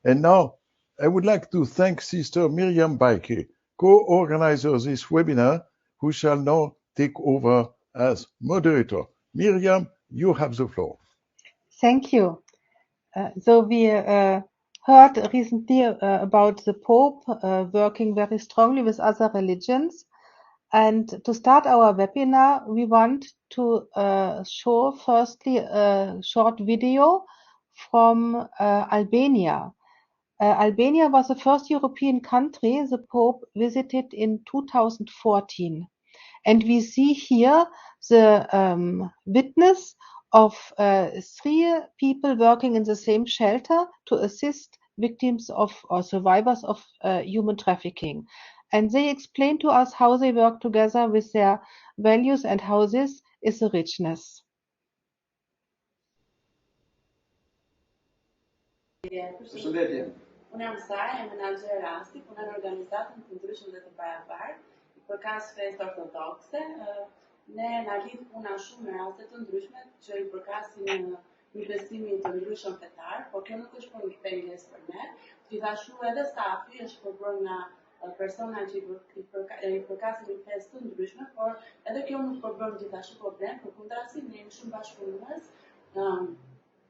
And now, I would like to thank Sister Miriam Baike, co-organizer of this webinar, who shall now take over as moderator. Miriam, you have the floor. Thank you. So we heard recently about the Pope working very strongly with other religions. And to start our webinar, we want to show firstly a short video from Albania. Albania was the first European country the Pope visited in 2014. And we see here the witness of 3 people working in the same shelter to assist victims of or survivors of human trafficking. And they explain to us how they work together with their values and how this is a richness. Përshëndetje. Unë jam Sara, jam menaxher rasti, punoj në organizatën të ndryshme dhe të barabartë, përkas fesë ortodokse. Ne na lidh puna shumë në raste të ndryshme që i përkasin një besimi të ndryshëm fetar, por kjo nuk është për një pengesë për ne. Gjithashtu edhe stafi është përbërë nga persona që i përkasin një fesë të ndryshme, por edhe kjo nuk përbën gjithashtu problem, përkundrazi ne jemi shumë bashkëpunës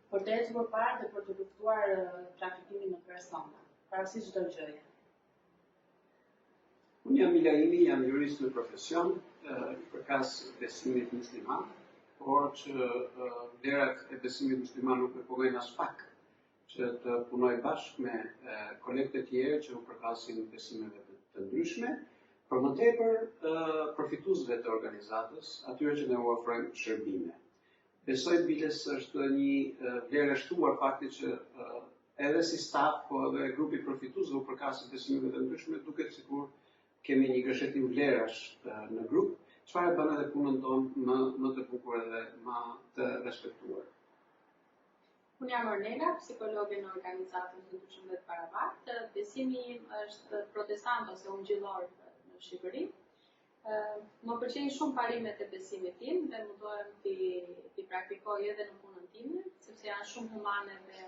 për të ecur përpara dhe për të luftuar trafikimin në persona, pavarësisht çdo gjëje. Unë jam Ilaimi, jam jurist në profesion, i përkas besimit musliman, por që vlerat e besimit musliman nuk më pëlqejnë as pak, që të punoj bashkë me kolegët e tjerë që u përkasin besimeve të ndryshme, për më tepër përfituesve të organizatës, atyre që ne u ofrojmë shërbime. Besoj biles është një vlerë e shtuar fakti që edhe si staf, po edhe grupi përfituesve u përkasin besimeve të ndryshme, duket sikur kemi një gëshetim vlerash në grup, çfarë bën edhe punën tonë më të bukur edhe më të respektuar. Unë jam Ornela, psikologe në organizatën të ndryshme të barabartë. Besimi im është protestant ose ungjillor në Shqipëri. Më pëlqejnë shumë parimet e besimit tim dhe mundohem t'i praktikoj edhe në punën time, sepse janë shumë humane dhe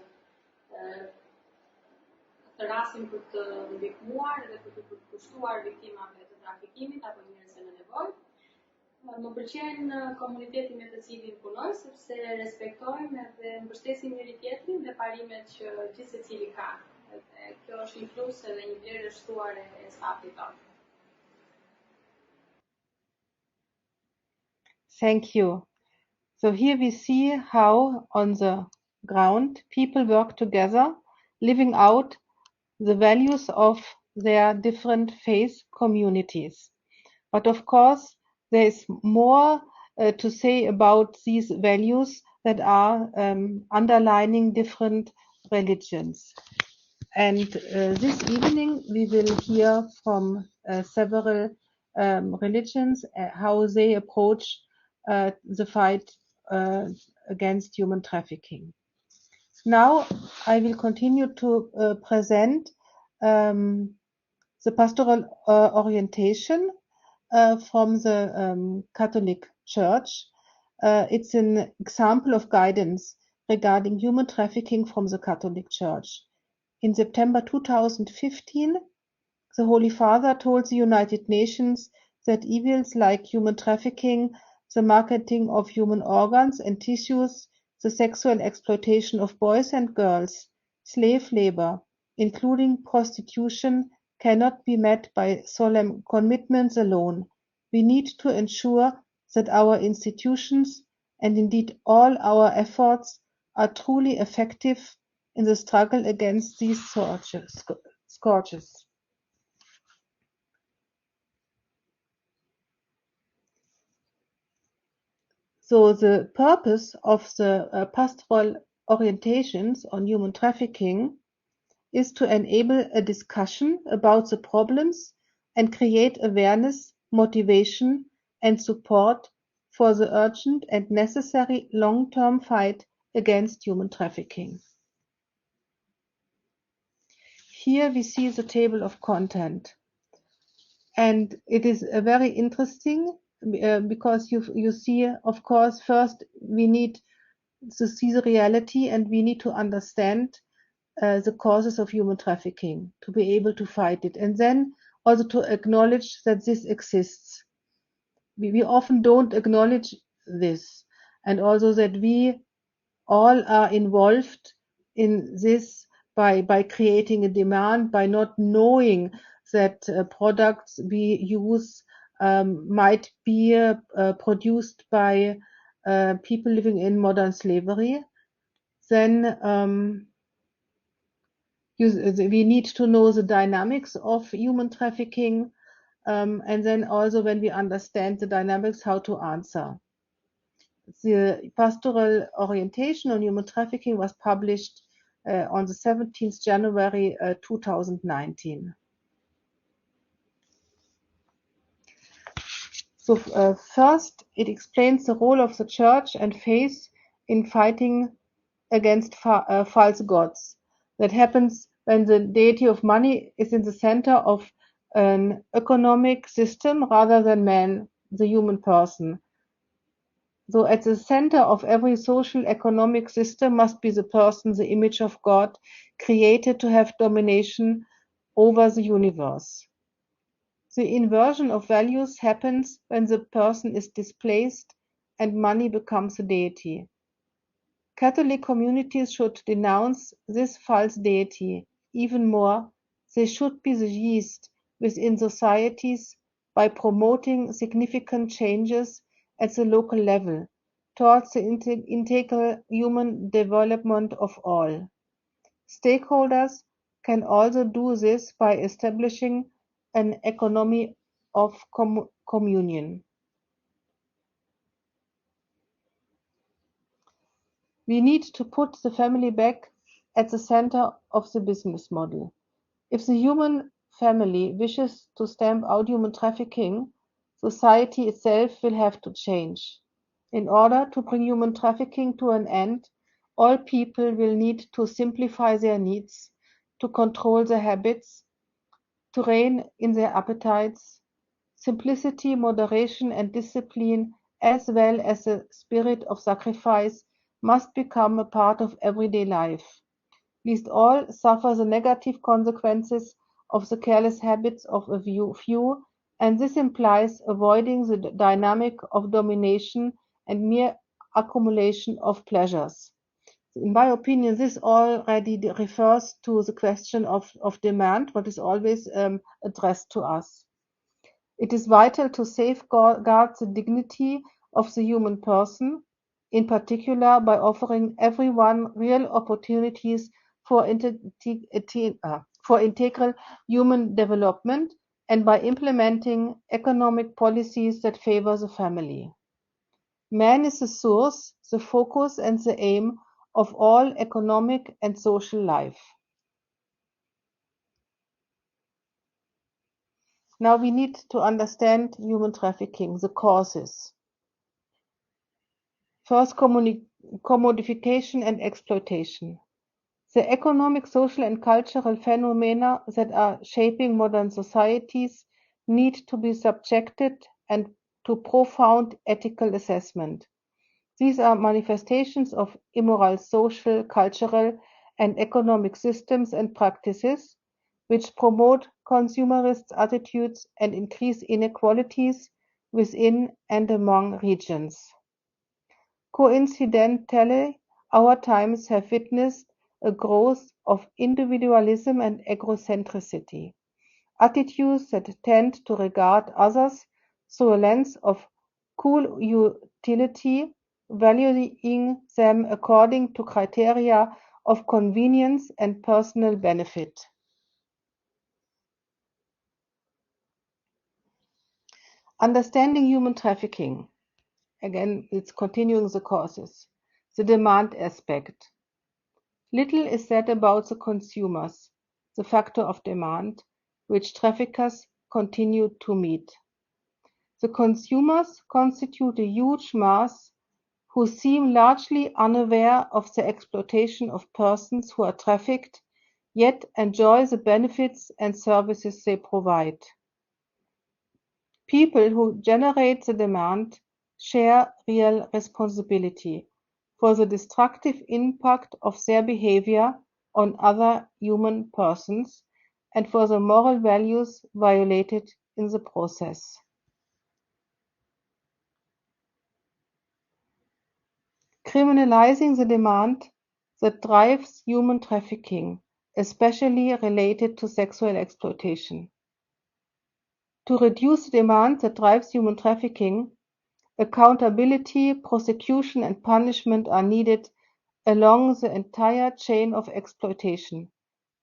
të rasin për të ndihmuar dhe për të kushtuar viktimave të trafikimit apo njerëzve në nevojë. Më pëlqen komuniteti me të cilin punoj, sepse respektojmë dhe mbështesim njëri tjetrin dhe parimet që gjithsecili ka. Dhe kjo është një plus edhe një vlerë e shtuar e stafit tonë. Thank you. So here we see how on the ground people work together, living out the values of their different faith communities. But of course, there is more to say about these values that are underlining different religions. And this evening we will hear from several religions how they approach the fight against human trafficking. Now I will continue to present the pastoral orientation from the Catholic Church. It's an example of guidance regarding human trafficking from the Catholic Church. In September 2015, the Holy Father told the United Nations that evils like human trafficking, the marketing of human organs and tissues, the sexual exploitation of boys and girls, slave labor, including prostitution, cannot be met by solemn commitments alone. We need to ensure that our institutions, and indeed all our efforts, are truly effective in the struggle against these scourges. So the purpose of the pastoral orientations on human trafficking is to enable a discussion about the problems and create awareness, motivation, and support for the urgent and necessary long-term fight against human trafficking. Here we see the table of content. And it is very interesting because you see, of course, first we need to see the reality and we need to understand the causes of human trafficking, to be able to fight it, and then also to acknowledge that this exists. We often don't acknowledge this, and also that we all are involved in this by creating a demand, by not knowing that products we use might be produced by people living in modern slavery. Then we need to know the dynamics of human trafficking, and then also when we understand the dynamics, how to answer. The pastoral orientation on human trafficking was published on the 17th January 2019. So first, it explains the role of the church and faith in fighting against false gods. That happens when the deity of money is in the center of an economic system rather than man, the human person. So at the center of every social economic system must be the person, the image of God, created to have domination over the universe. The inversion of values happens when the person is displaced and money becomes a deity. Catholic communities should denounce this false deity. Even more, they should be the yeast within societies by promoting significant changes at the local level towards the integral human development of all. Stakeholders can also do this by establishing an economy of communion. We need to put the family back at the center of the business model. If the human family wishes to stamp out human trafficking, society itself will have to change. In order to bring human trafficking to an end, all people will need to simplify their needs, to control their habits, to rein in their appetites. Simplicity, moderation, and discipline, as well as the spirit of sacrifice, must become a part of everyday life. Least all suffer the negative consequences of the careless habits of a few, and this implies avoiding the dynamic of domination and mere accumulation of pleasures. In my opinion, this already refers to the question of demand, what is always addressed to us. It is vital to safeguard the dignity of the human person, in particular by offering everyone real opportunities for integral human development and by implementing economic policies that favor the family. Man is the source, the focus, and the aim of all economic and social life. Now we need to understand human trafficking, the causes. First, commodification and exploitation. The economic, social, and cultural phenomena that are shaping modern societies need to be subjected and to profound ethical assessment. These are manifestations of immoral social, cultural, and economic systems and practices which promote consumerist attitudes and increase inequalities within and among regions. Coincidentally, our times have witnessed a growth of individualism and egocentricity, attitudes that tend to regard others through a lens of cool utility, valuing them according to criteria of convenience and personal benefit. Understanding human trafficking. Again, it's continuing the causes. The demand aspect. Little is said about the consumers, the factor of demand, which traffickers continue to meet. The consumers constitute a huge mass who seem largely unaware of the exploitation of persons who are trafficked, yet enjoy the benefits and services they provide. People who generate the demand share real responsibility for the destructive impact of their behavior on other human persons and for the moral values violated in the process. Criminalizing the demand that drives human trafficking, especially related to sexual exploitation. To reduce the demand that drives human trafficking, accountability, prosecution, and punishment are needed along the entire chain of exploitation,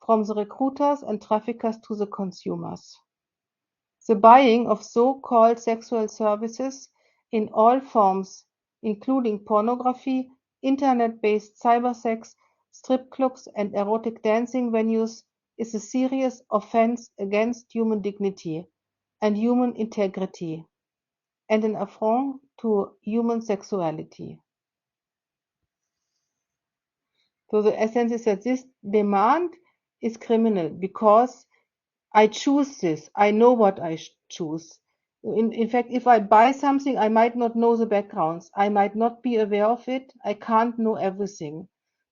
from the recruiters and traffickers to the consumers. The buying of so-called sexual services in all forms, including pornography, internet-based cybersex, strip clubs, and erotic dancing venues, is a serious offense against human dignity and human integrity, and an affront to human sexuality. So the essence is that this demand is criminal because I choose this. I know what I choose. In fact, if I buy something, I might not know the backgrounds. I might not be aware of it. I can't know everything.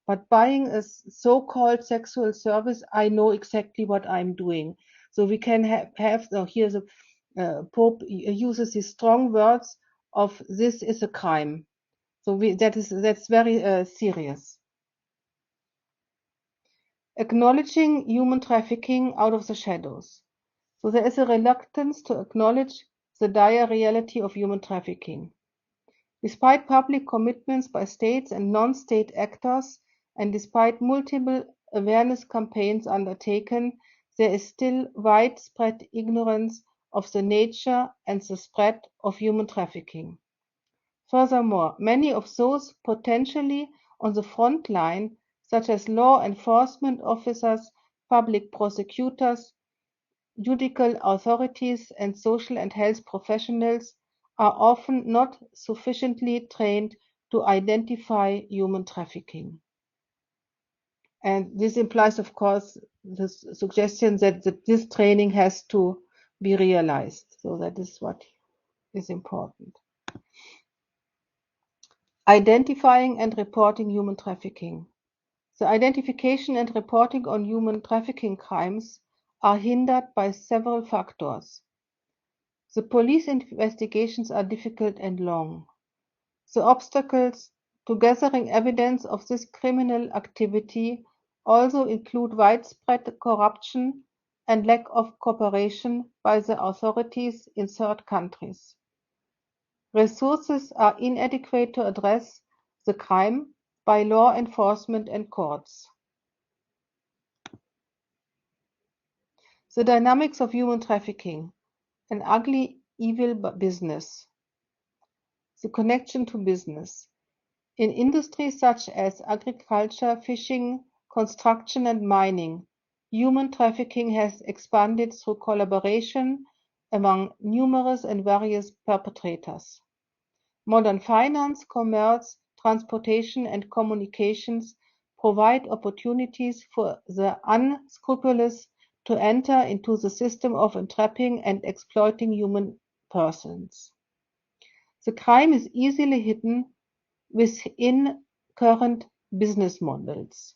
But buying a so-called sexual service, I know exactly what I'm doing. So we can have here the Pope uses these strong words of this is a crime. So that's very serious. Acknowledging human trafficking out of the shadows. So there is a reluctance to acknowledge the dire reality of human trafficking. Despite public commitments by states and non-state actors, and despite multiple awareness campaigns undertaken, there is still widespread ignorance of the nature and the spread of human trafficking. Furthermore, many of those potentially on the front line, such as law enforcement officers, public prosecutors, judicial authorities, and social and health professionals, are often not sufficiently trained to identify human trafficking. And this implies, of course, the suggestion that this training has to be realized. So that is what is important. Identifying and reporting human trafficking. The identification and reporting on human trafficking crimes are hindered by several factors. The police investigations are difficult and long. The obstacles to gathering evidence of this criminal activity also include widespread corruption and lack of cooperation by the authorities in third countries. Resources are inadequate to address the crime by law enforcement and courts. The dynamics of human trafficking, an ugly, evil business. The connection to business. In industries such as agriculture, fishing, construction, and mining, human trafficking has expanded through collaboration among numerous and various perpetrators. Modern finance, commerce, transportation, and communications provide opportunities for the unscrupulous to enter into the system of entrapping and exploiting human persons. The crime is easily hidden within current business models.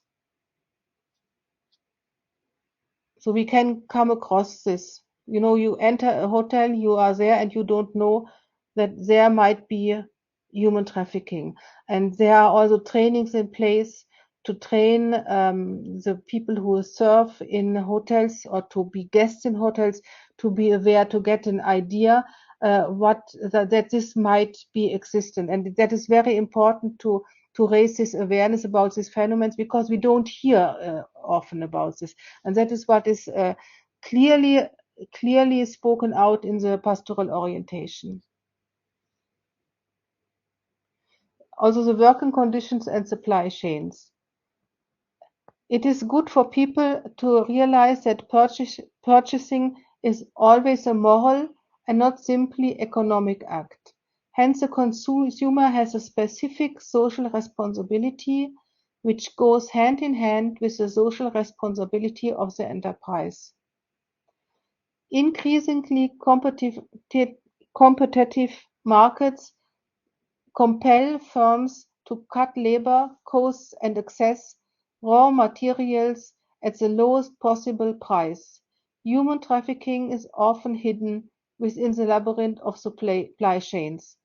So we can come across this. You know, you enter a hotel, you are there, and you don't know that there might be human trafficking. And there are also trainings in place to train the people who serve in hotels or to be guests in hotels to be aware, to get an idea that this might be existent. And that is very important to raise this awareness about these phenomena because we don't hear often about this. And that is what is clearly spoken out in the pastoral orientation. Also the working conditions and supply chains. It is good for people to realize that purchasing is always a moral and not simply economic act. Hence, the consumer has a specific social responsibility which goes hand in hand with the social responsibility of the enterprise. Increasingly competitive markets compel firms to cut labor costs and access raw materials at the lowest possible price. Human trafficking is often hidden within the labyrinth of supply chains.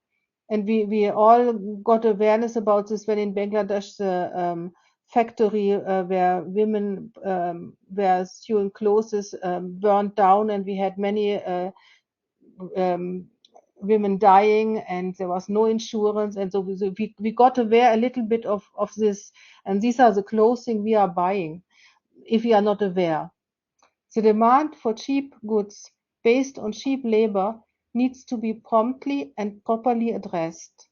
And we all got awareness about this when in Bangladesh the factory where women were sewing clothes burned down, and we had many women dying, and there was no insurance, and so we got aware a little bit of this, and these are the clothing we are buying if we are not aware. The demand for cheap goods based on cheap labor needs to be promptly and properly addressed,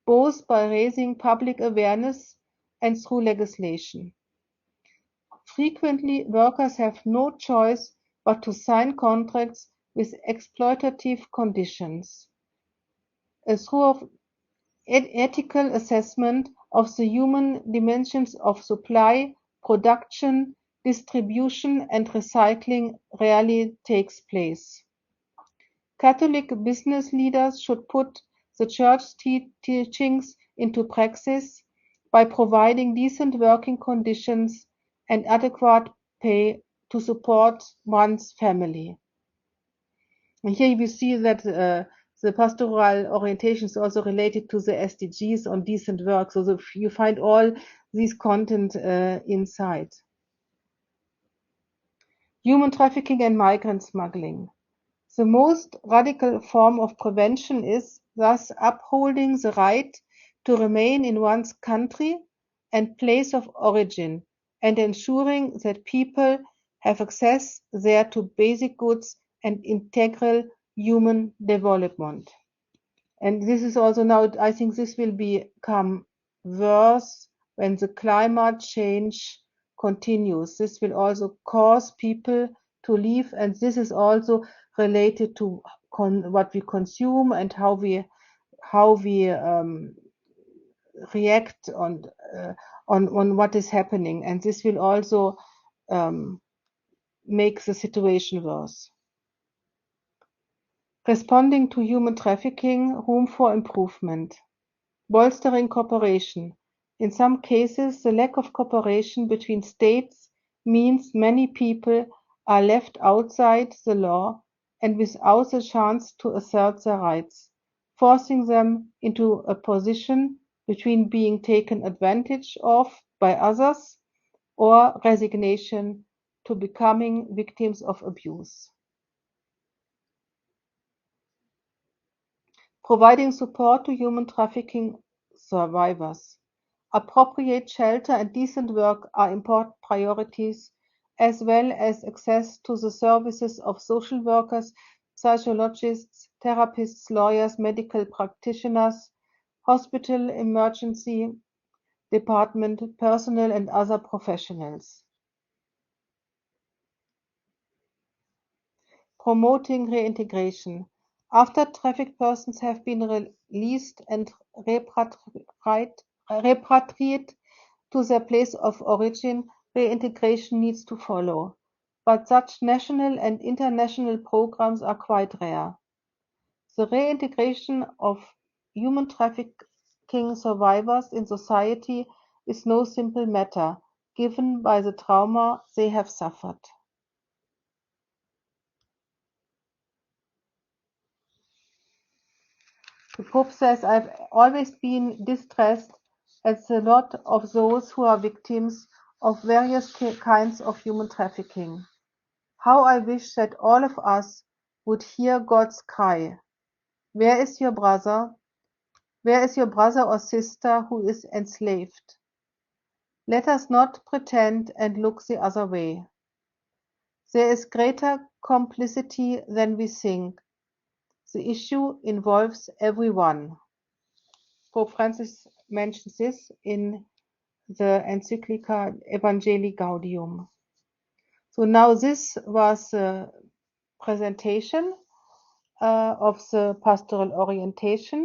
both by raising public awareness and through legislation. Frequently, workers have no choice but to sign contracts with exploitative conditions. A thorough ethical assessment of the human dimensions of supply, production, distribution, and recycling rarely takes place. Catholic business leaders should put the Church teachings into practice by providing decent working conditions and adequate pay to support one's family. And here we see that the pastoral orientation is also related to the SDGs on decent work. So you find all these content inside. Human trafficking and migrant smuggling. The most radical form of prevention is thus upholding the right to remain in one's country and place of origin, and ensuring that people have access there to basic goods and integral human development. And this is also now, I think this will become worse when the climate change continues. This will also cause people to leave, and this is also related to what we consume and how we react on what is happening, and this will also make the situation worse. Responding to human trafficking, room for improvement. Bolstering cooperation. In some cases, the lack of cooperation between states means many people are left outside the law and without the chance to assert their rights, forcing them into a position between being taken advantage of by others or resignation to becoming victims of abuse. Providing support to human trafficking survivors. Appropriate shelter and decent work are important priorities, as well as access to the services of social workers, psychologists, therapists, lawyers, medical practitioners, hospital emergency department personnel, and other professionals. Promoting reintegration. After trafficked persons have been released and repatriated to their place of origin, reintegration needs to follow. But such national and international programs are quite rare. The reintegration of human trafficking survivors in society is no simple matter, given by the trauma they have suffered. The Pope says, I've always been distressed at the lot of those who are victims of various kinds of human trafficking. How I wish that all of us would hear God's cry. Where is your brother? Where is your brother or sister who is enslaved? Let us not pretend and look the other way. There is greater complicity than we think. The issue involves everyone. Pope Francis mentions this in the encyclica Evangelii Gaudium. So now this was a presentation of the pastoral orientation.